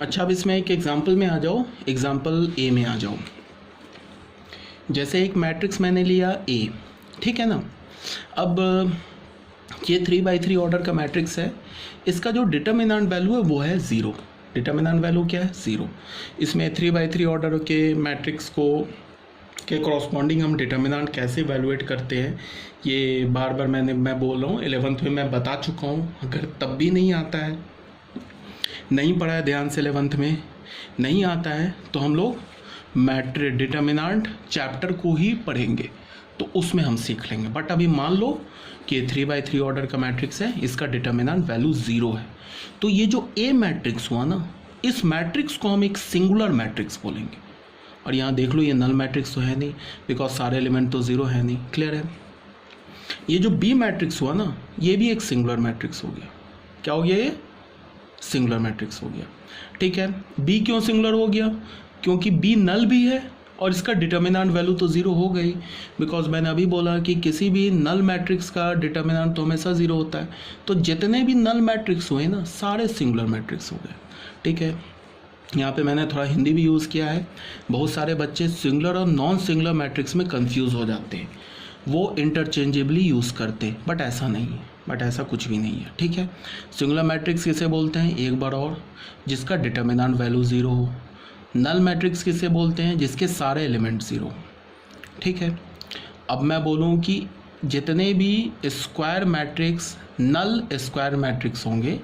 अच्छा, अब इसमें एक एग्जांपल में आ जाओ, एग्जांपल ए में आ जाओ। जैसे एक मैट्रिक्स मैंने लिया ए, ठीक है ना। अब ये 3/3 ऑर्डर का मैट्रिक्स है। इसका जो डिटर्मिनेंट वैल्यू है वो है 0। डिटर्मिनेंट वैल्यू क्या है? 0। इसमें 3/3 ऑर्डर के मैट्रिक्स को के कॉरस्पॉन्डिंग हम डिटर्मिनेंट कैसे इवैल्यूएट करते हैं, ये बार बार मैं बोल रहा हूँ, 11th में मैं बता चुका हूँ। अगर तब भी नहीं आता है, नहीं पढ़ा है ध्यान से, 11th में नहीं आता है, तो हम लोग मैट्रिक्स डिटर्मिनेंट चैप्टर को ही पढ़ेंगे, तो उसमें हम सीख लेंगे। बट अभी मान लो कि 3/3 ऑर्डर का मैट्रिक्स है, इसका डिटर्मिनेंट वैल्यू 0 है, तो ये जो ए मैट्रिक्स हुआ ना, इस मैट्रिक्स को हम एक सिंगुलर मैट्रिक्स बोलेंगे। और यहाँ देख लो, ये नल मैट्रिक्स तो है नहीं, बिकॉज सारे एलिमेंट तो 0 है नहीं। क्लियर है? ये जो बी मैट्रिक्स हुआ ना, ये भी एक सिंगुलर मैट्रिक्स हो गया। क्या हो गया? ये सिंगुलर मैट्रिक्स हो गया। ठीक है, बी क्यों सिंगुलर हो गया? क्योंकि बी नल भी है और इसका डिटर्मिनेंट वैल्यू तो 0 हो गई, बिकॉज मैंने अभी बोला कि किसी भी नल मैट्रिक्स का डिटर्मिनेंट तो हमेशा 0 होता है। तो जितने भी नल मैट्रिक्स हुए ना, सारे सिंगुलर मैट्रिक्स हो गए। ठीक है, यहाँ पे मैंने थोड़ा हिंदी भी यूज़ किया है। बहुत सारे बच्चे सिंगुलर और नॉन सिंगुलर मैट्रिक्स में कंफ्यूज हो जाते हैं, वो इंटरचेंजेबली यूज़ करते हैं, बट ऐसा नहीं है, बट ऐसा कुछ भी नहीं है। ठीक है, सिंगुलर मैट्रिक्स किसे बोलते हैं? एक बार और, जिसका डिटर्मिनेंट वैल्यू 0 हो। नल मैट्रिक्स किसे बोलते हैं? जिसके सारे एलिमेंट 0। ठीक है, अब मैं बोलूँ कि जितने भी स्क्वायर मैट्रिक्स नल स्क्वायर मैट्रिक्स होंगे,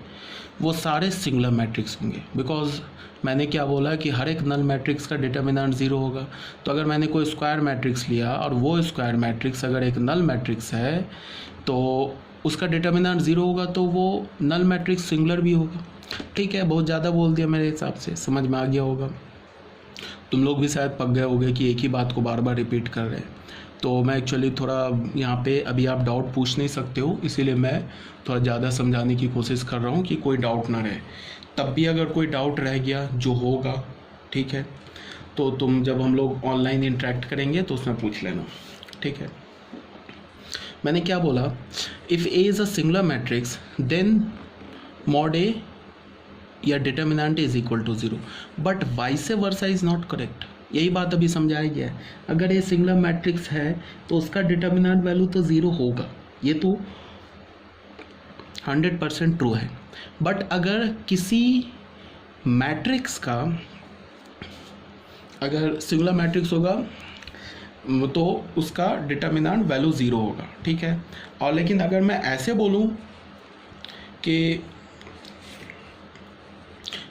वो सारे सिंगुलर मैट्रिक्स होंगे, बिकॉज मैंने क्या बोला कि हर एक नल मैट्रिक्स का डिटर्मिनेंट 0 होगा। तो अगर मैंने कोई स्क्वायर मैट्रिक्स लिया और वो स्क्वायर मैट्रिक्स अगर एक नल मैट्रिक्स है, तो उसका डिटर्मिनेंट 0 होगा, तो वो नल मैट्रिक्स सिंगुलर भी होगा। ठीक है, बहुत ज़्यादा बोल दिया मेरे हिसाब से, समझ में आ गया होगा। तुम लोग भी शायद पक गए होगे कि एक ही बात को बार बार रिपीट कर रहे हैं। तो मैं एक्चुअली थोड़ा यहाँ पे अभी आप डाउट पूछ नहीं सकते हो, इसीलिए मैं थोड़ा ज़्यादा समझाने की कोशिश कर रहा हूँ कि कोई डाउट ना रहे। तब भी अगर कोई डाउट रह गया, जो होगा, ठीक है, तो तुम जब हम लोग ऑनलाइन इंटरेक्ट करेंगे तो उसमें पूछ लेना। ठीक है, मैंने क्या बोला? If A is a singular matrix then mod A या determinant is equal to 0, but vice versa is not correct. यही बात अभी समझाया गया है। अगर ये सिंगुलर मैट्रिक्स है तो उसका डिटर्मिनेंट वैल्यू तो 0 होगा, ये तो 100% ट्रू है। बट अगर किसी मैट्रिक्स का, अगर सिंगुलर मैट्रिक्स होगा तो उसका डिटर्मिनेंट वैल्यू 0 होगा। ठीक है, और लेकिन अगर मैं ऐसे बोलूं कि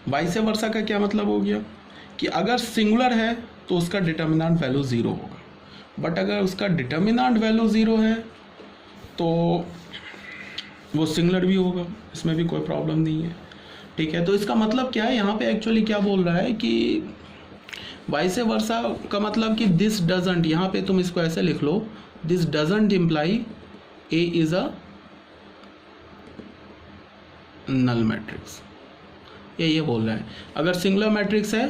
वाइस वर्सा का क्या मतलब हो गया कि अगर सिंगुलर है तो उसका डिटर्मिनेंट वैल्यू 0 होगा, बट अगर उसका डिटर्मिनेंट वैल्यू 0 है तो वो सिंगुलर भी होगा, इसमें भी कोई प्रॉब्लम नहीं है। ठीक है, तो इसका मतलब क्या है? यहाँ पे एक्चुअली क्या बोल रहा है कि वाइस वर्सा का मतलब कि दिस डजंट, यहाँ पे तुम इसको ऐसे लिख लो, this doesn't imply A is a null matrix, ये बोल रहा है। अगर सिंगुलर मैट्रिक्स है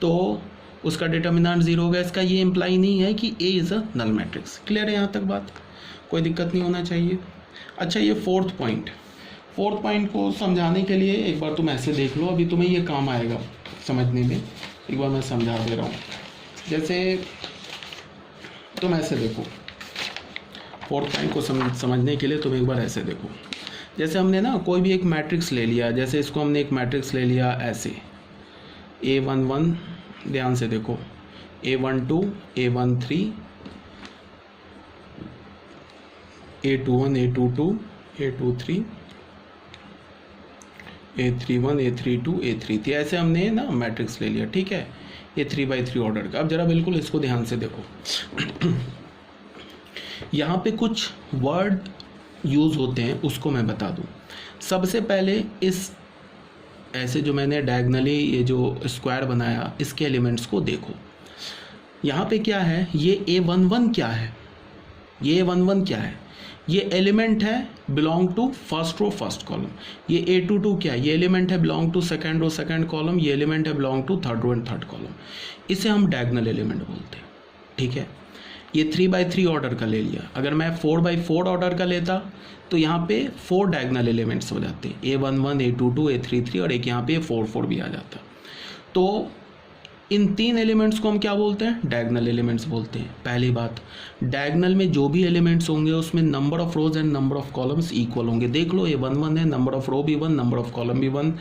तो उसका डिटर्मिनेंट 0 होगा, इसका ये इम्प्लाई नहीं है कि A is a null matrix. Clear है यहाँ तक बात? कोई दिक्कत नहीं होना चाहिए। अच्छा, ये फोर्थ पॉइंट को समझाने के लिए एक बार तुम ऐसे देख लो, अभी तुम्हें ये काम आएगा समझने में। एक बार मैं समझा दे रहा हूँ। जैसे तुम ऐसे देखो, फोर्थ पॉइंट को समझने के लिए तुम एक बार ऐसे देखो। जैसे हमने ना कोई भी एक मैट्रिक्स ले लिया, जैसे इसको हमने एक मैट्रिक्स ले लिया ऐसे A11, ध्यान से देखो, A12, A13, A21, A22, A23, A31, A32, A33, ऐसे हमने ना मैट्रिक्स ले लिया। ठीक है, ये 3/3 ऑर्डर का। अब जरा बिल्कुल इसको ध्यान से देखो। यहाँ पे कुछ वर्ड यूज़ होते हैं, उसको मैं बता दूँ। सबसे पहले इस ऐसे जो मैंने डायगनली ये जो स्क्वायर बनाया, इसके एलिमेंट्स को देखो। यहाँ पे क्या है? ये A11 क्या है? ये A11 क्या है? ये एलिमेंट है belong to first row first column. ये A22 क्या है? ये एलिमेंट है belong to second row second column. ये एलिमेंट है belong to third row and third column. इसे हम डायगनल एलिमेंट बोलते हैं। ठीक है, ये 3/3 ऑर्डर का ले लिया। अगर मैं 4/4 ऑर्डर का लेता तो यहाँ पे 4 डायगनल एलिमेंट्स हो जाते, A11, A22, A33, और एक यहाँ पे 4 भी आ जाता। तो इन 3 एलिमेंट्स को हम क्या बोलते हैं? डायगोनल एलिमेंट्स बोलते हैं। पहली बात, डायगोनल में जो भी एलिमेंट्स होंगे उसमें number of rose and number of columns equal होंगे। देख लो, A11 है, नंबर ऑफ रो भी 1, नंबर ऑफ कॉलम भी 1,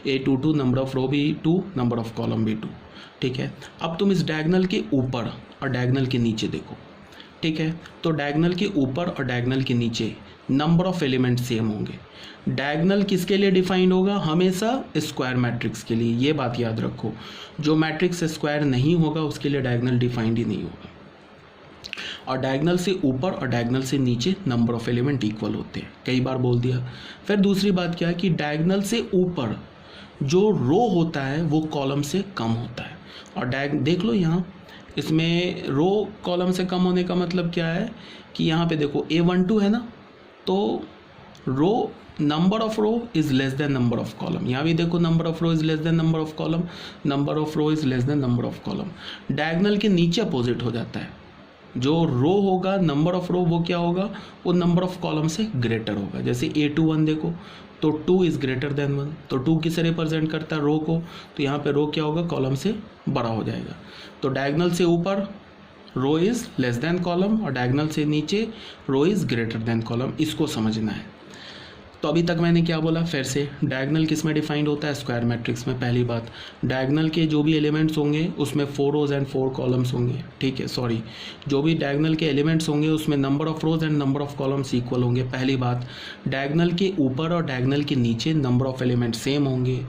A22 नंबर ऑफ रो भी 2, नंबर ऑफ कॉलम भी 2। ठीक है, अब तुम इस डायगोनल के ऊपर और डायगोनल के नीचे देखो। ठीक है, तो डायगोनल के ऊपर और डायगोनल के नीचे नंबर ऑफ एलिमेंट सेम होंगे। डायगोनल किसके लिए डिफाइंड होगा? हमेशा स्क्वायर मैट्रिक्स के लिए। ये बात याद रखो, जो मैट्रिक्स स्क्वायर नहीं होगा उसके लिए डायगोनल डिफाइंड ही नहीं होगा। और डायगोनल से ऊपर और डायगोनल से नीचे नंबर ऑफ एलिमेंट इक्वल होते हैं, कई बार बोल दिया। फिर दूसरी बात क्या है कि डायगोनल से ऊपर जो रो होता है वो कॉलम से कम होता है। और देख लो यहाँ, इसमें रो कॉलम से कम होने का मतलब क्या है कि यहाँ पे देखो A12 है ना, तो row number of row is less than number of column. यहाँ भी देखो number of row is less than number of column, number of row is less than number of column. Diagonal के नीचे अपोजिट हो जाता है, जो रो होगा नंबर ऑफ रो वो क्या होगा? वो नंबर ऑफ कॉलम से ग्रेटर होगा। जैसे A21 देखो, तो 2 इज ग्रेटर देन 1, तो 2 किसे रिप्रेजेंट करता है? रो को। तो यहाँ पे रो क्या होगा? कॉलम से बड़ा हो जाएगा। तो डायगोनल से ऊपर रो इज लेस देन कॉलम और डायगोनल से नीचे रो इज ग्रेटर देन कॉलम, इसको समझना है। तो अभी तक मैंने क्या बोला? फिर से, डायगोनल किस में डिफाइंड होता है? स्क्वायर मैट्रिक्स में। पहली बात, डायगोनल के जो भी एलिमेंट्स होंगे उसमें 4 रोज एंड 4 कॉलम्स होंगे। ठीक है, सॉरी, जो भी डायगोनल के एलिमेंट्स होंगे उसमें number of rose and number of columns equal होंगे। पहली बात, डायगोनल के ऊपर और डायगोनल के नीचे नंबर ऑफ एलिमेंट सेम होंगे।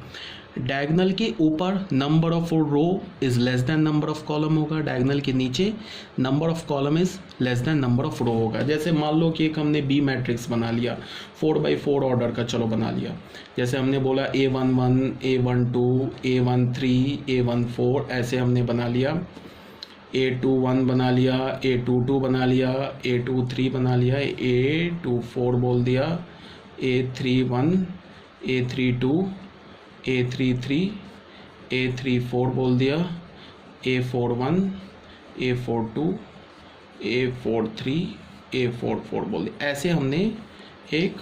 डायगोनल के ऊपर number of row is less than number of column होगा, डायगोनल के नीचे number of column is less than number of row होगा। जैसे मान लो कि एक हमने बी मैट्रिक्स बना लिया 4x4 ऑर्डर का, चलो बना लिया। जैसे हमने बोला A11, A12, A13, A14, ऐसे हमने बना लिया। A21 बना लिया, A22 बना लिया, A23 बना लिया, A24 बोल दिया, A31, A32, A33, A34 बोल दिया, A41, A42, A43, A44 बोल दिया। ऐसे हमने एक,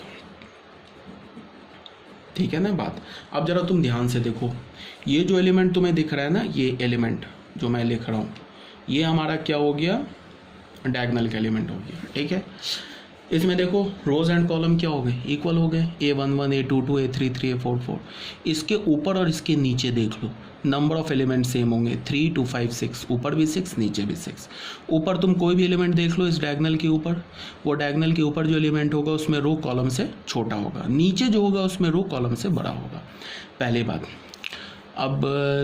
ठीक है ना बात। अब जरा तुम ध्यान से देखो, ये जो एलिमेंट तुम्हें दिख रहा है ना, ये एलिमेंट जो मैं लिख रहा हूँ, ये हमारा क्या हो गया? डायगोनल का एलिमेंट हो गया। ठीक है, इसमें देखो रोज एंड कॉलम क्या हो गए? इक्वल हो गए। A11, A22, A33, A44। इसके ऊपर और इसके नीचे देख लो, नंबर ऑफ एलिमेंट सेम होंगे, 3 2 5 6, ऊपर भी 6 नीचे भी 6। ऊपर तुम कोई भी एलिमेंट देख लो इस डायगोनल के ऊपर, वो डायगोनल के ऊपर जो एलिमेंट होगा उसमें रो कॉलम से छोटा होगा, नीचे जो होगा उसमें रो कॉलम से बड़ा होगा। पहली बात। अब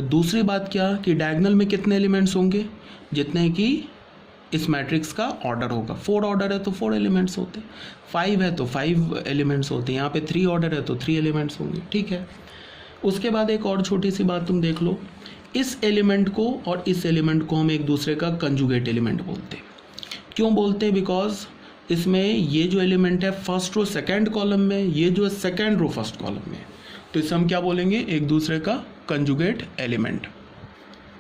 दूसरी बात क्या कि डायगोनल में कितने एलिमेंट्स होंगे? जितने कि इस मैट्रिक्स का ऑर्डर होगा। 4 ऑर्डर है तो 4 एलिमेंट्स होते, 5 है तो 5 एलिमेंट्स होते हैं। यहाँ पे 3 ऑर्डर है तो 3 एलिमेंट्स होंगे। ठीक है, उसके बाद एक और छोटी सी बात तुम देख लो, इस एलिमेंट को और इस एलिमेंट को हम एक दूसरे का कंजुगेट एलिमेंट बोलते हैं। क्यों बोलते हैं? बिकॉज इसमें ये जो एलिमेंट है फर्स्ट रो सेकेंड कॉलम में, ये जो है सेकेंड रो फर्स्ट कॉलम में, तो इसे हम क्या बोलेंगे? एक दूसरे का कंजुगेट एलिमेंट।